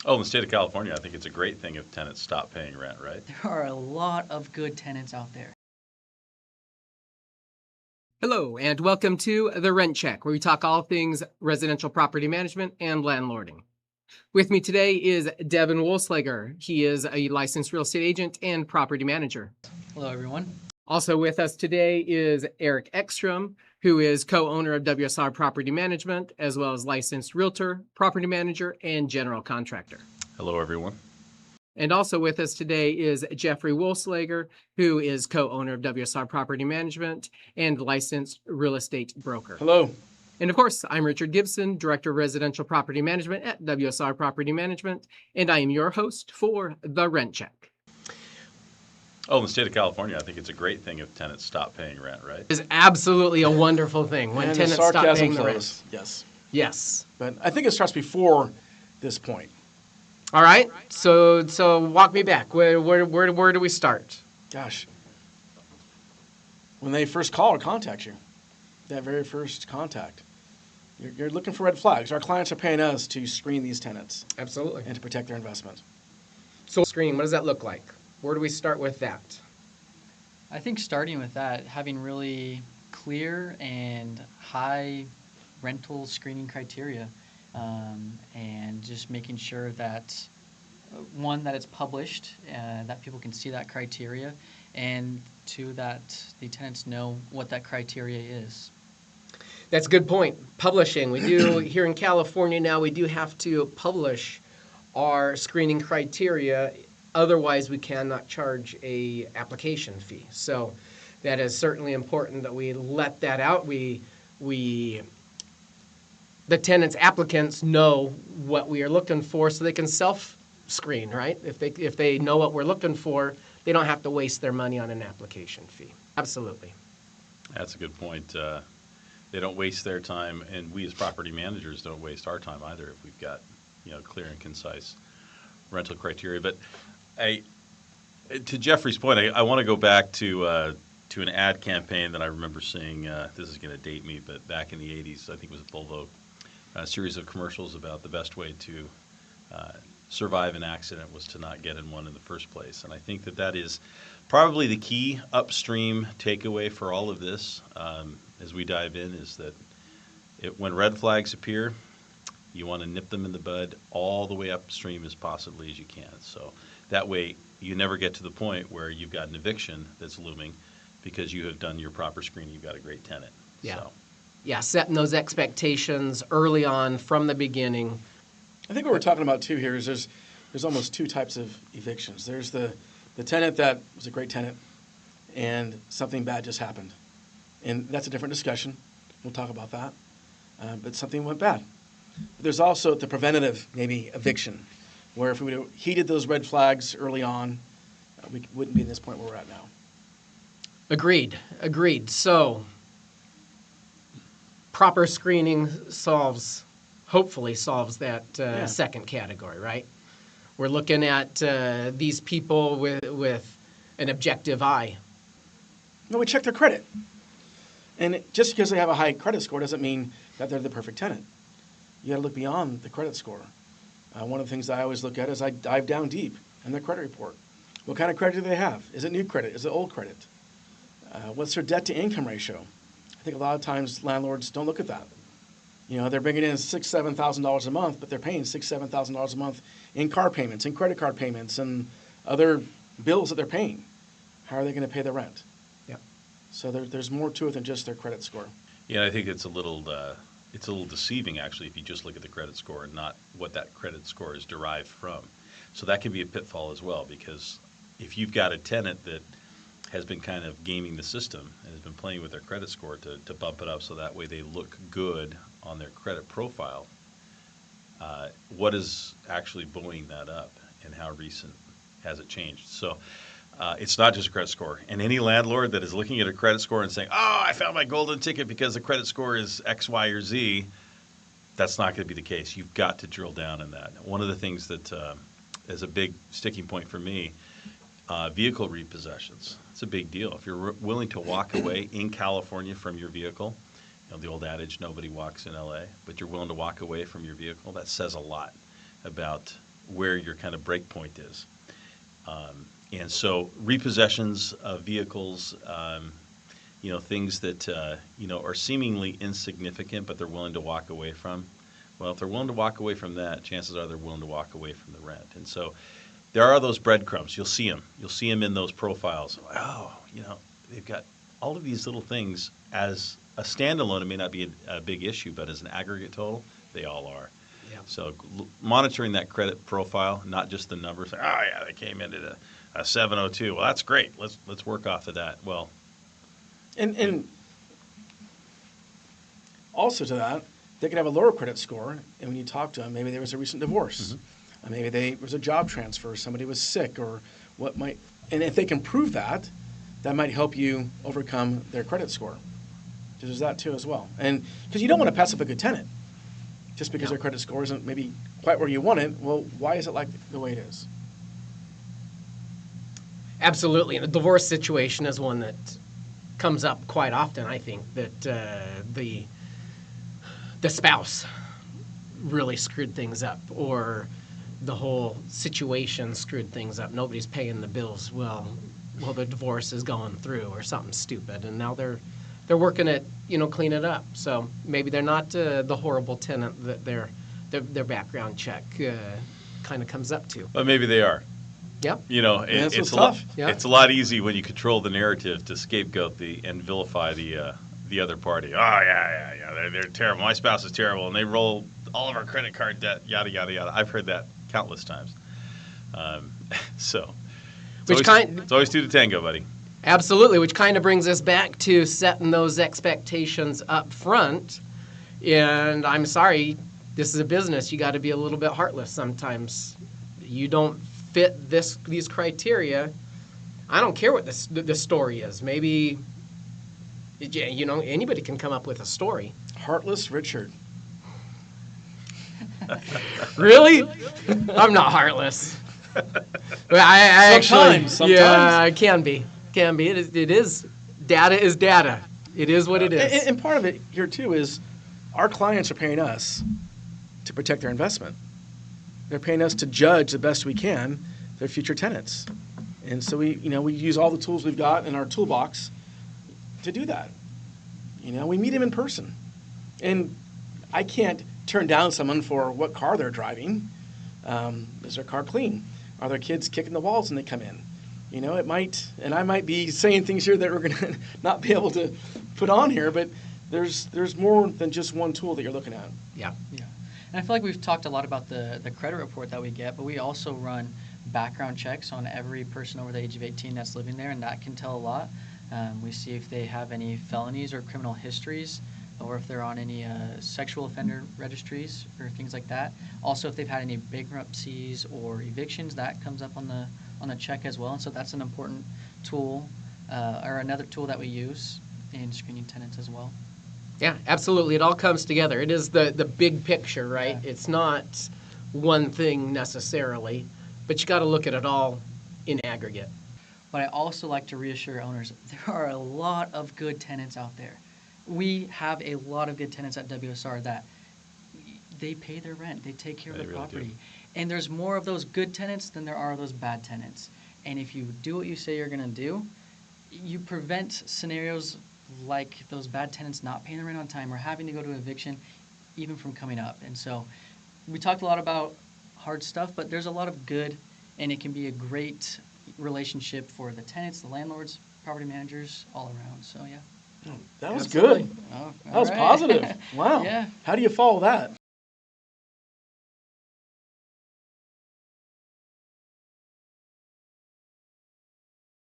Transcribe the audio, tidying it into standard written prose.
Oh, in the state of California, I think it's a great thing if tenants stop paying rent, right? There are a lot of good tenants out there. Hello, and welcome to The Rent Check, where we talk all things residential property management and landlording. With me today is Devin Wolslager. He is a licensed real estate agent and property manager. Hello, everyone. Also with us today is Eric Ekstrom, who is co-owner of WSR Property Management, as well as licensed realtor, property manager, and general contractor. Hello, everyone. And also with us today is Jeffrey Wolslager, who is co-owner of WSR Property Management and licensed real estate broker. Hello. And of course, I'm Richard Gibson, Director of Residential Property Management at WSR Property Management, and I am your host for The Rent Check. Oh, in the state of California, I think it's a great thing if tenants stop paying rent, right? It is absolutely a wonderful thing when And tenants the stop sarcasm paying the rent. flows. Yes. Yes. But I think it starts before this point. All right. So walk me back. Where do we start? Gosh. When they first call or contact you, that very first contact, you're looking for red flags. Our clients are paying us to screen these tenants Absolutely. and to protect their investment. So screening, what does that look like? Where do we start with that? I think starting with that, having really clear and high rental screening criteria, and just making sure that, one, that it's published, that people can see that criteria, and two, that the tenants know what that criteria is. That's a good point. Publishing. We do here in California now, we do have to publish our screening criteria. Otherwise, we cannot charge a application fee. So that is certainly important that we let that out. The tenants, applicants know what we are looking for so they can self-screen, right? If they know what we're looking for, they don't have to waste their money on an application fee. Absolutely. That's a good point. They don't waste their time, and we as property managers don't waste our time either if we've got, clear and concise rental criteria. But to Jeffrey's point, I want to go back to an ad campaign that I remember seeing. This is going to date me, but back in the 80s, I think it was a Volvo, a series of commercials about the best way to survive an accident was to not get in one in the first place. And I think that is probably the key upstream takeaway for all of this as we dive in, is that when red flags appear, you want to nip them in the bud all the way upstream as possibly as you can. So that way you never get to the point where you've got an eviction that's looming because you have done your proper screening. You've got a great tenant. Yeah. So. Yeah, setting those expectations early on from the beginning. I think what we're talking about, too, here is there's almost two types of evictions. There's the tenant that was a great tenant and something bad just happened. And that's a different discussion. We'll talk about that. But something went bad. There's also the preventative, maybe, eviction, where if we would have heeded those red flags early on, we wouldn't be in this point where we're at now. Agreed. So proper screening hopefully solves that second category, right? We're looking at these people with an objective eye. No, we check their credit. And just because they have a high credit score doesn't mean that they're the perfect tenant. You got to look beyond the credit score. One of the things I always look at is I dive down deep in their credit report. What kind of credit do they have? Is it new credit? Is it old credit? What's their debt-to-income ratio? I think a lot of times landlords don't look at that. They're bringing in $6,000, $7,000 a month, but they're paying $6,000, $7,000 a month in car payments, in credit card payments, and other bills that they're paying. How are they going to pay the rent? Yeah. So there's more to it than just their credit score. Yeah, I think it's a little deceiving, actually, if you just look at the credit score and not what that credit score is derived from. So that can be a pitfall as well, because if you've got a tenant that has been kind of gaming the system and has been playing with their credit score to bump it up so that way they look good on their credit profile, what is actually buoying that up, and how recent has it changed? So it's not just a credit score. And any landlord that is looking at a credit score and saying, oh, I found my golden ticket because the credit score is X, Y, or Z, that's not going to be the case. You've got to drill down in that. One of the things that is a big sticking point for me, vehicle repossessions. It's a big deal. If you're willing to walk away in California from your vehicle, the old adage, nobody walks in LA, but you're willing to walk away from your vehicle, that says a lot about where your kind of break point is. And so repossessions of vehicles, things that, are seemingly insignificant, but they're willing to walk away from. Well, if they're willing to walk away from that, chances are they're willing to walk away from the rent. And so there are those breadcrumbs. You'll see them. You'll see them in those profiles. Oh, they've got all of these little things. As a standalone, it may not be a big issue, but as an aggregate total, they all are. Yeah. So monitoring that credit profile, not just the numbers. Like, oh yeah, they came in at a 702. Well, that's great. Let's work off of that. Well, And also to that, they could have a lower credit score, and when you talk to them, maybe there was a recent divorce. Maybe there was a job transfer, somebody was sick, or what might, and if they can prove that, that might help you overcome their credit score. There's that too as well. And because you don't want to pass up a good tenant just because their credit score isn't maybe quite where you want it. Well, why is it like the way it is? Absolutely. And the divorce situation is one that comes up quite often, I think, that the spouse really screwed things up, or the whole situation screwed things up. Nobody's paying the bills. Well, the divorce is going through, or something stupid, and now they're working at clean it up. So maybe they're not the horrible tenant that their background check kind of comes up to. but maybe they are. Yep. That's It's what's a lot. tough. Yeah. It's a lot easy when you control the narrative to scapegoat and vilify the other party. Oh yeah, they're terrible. My spouse is terrible, and they roll all of our credit card debt. Yada yada yada. I've heard that countless times. So, it's always two to tango, buddy. Absolutely, which kind of brings us back to setting those expectations up front. And I'm sorry, this is a business. You got to be a little bit heartless sometimes. You don't fit these criteria. I don't care what the story is. Maybe, anybody can come up with a story. Heartless Richard. Really? I'm not heartless. But I actually, Sometimes. yeah, I can be. It is. Data is data. It is what it is. And part of it here too is our clients are paying us to protect their investment. They're paying us to judge the best we can their future tenants. And so we use all the tools we've got in our toolbox to do that. We meet them in person. And I can't turn down someone for what car they're driving. Is their car clean? Are their kids kicking the walls when they come in? It might, and I might be saying things here that we're going to not be able to put on here, but there's more than just one tool that you're looking at. Yeah. Yeah. And I feel like we've talked a lot about the credit report that we get, but we also run background checks on every person over the age of 18 that's living there, and that can tell a lot. We see if they have any felonies or criminal histories, or if they're on any sexual offender registries or things like that. Also, if they've had any bankruptcies or evictions, that comes up on the check as well. And so that's an important tool, or another tool that we use in screening tenants as well. Yeah, absolutely. It all comes together. It is the big picture, right? Yeah. It's not one thing necessarily, but you got to look at it all in aggregate. But I also like to reassure owners, there are a lot of good tenants out there. We have a lot of good tenants at WSR that they pay their rent, they take care of They their really property. do. And there's more of those good tenants than there are those bad tenants. And if you do what you say you're going to do, you prevent scenarios like those bad tenants not paying the rent on time or having to go to eviction even from coming up. And so we talked a lot about hard stuff, but there's a lot of good, and it can be a great relationship for the tenants, the landlords, property managers, all around. So, yeah. That was Absolutely. good. Oh, That was all right. positive. Wow. Yeah. How do you follow that?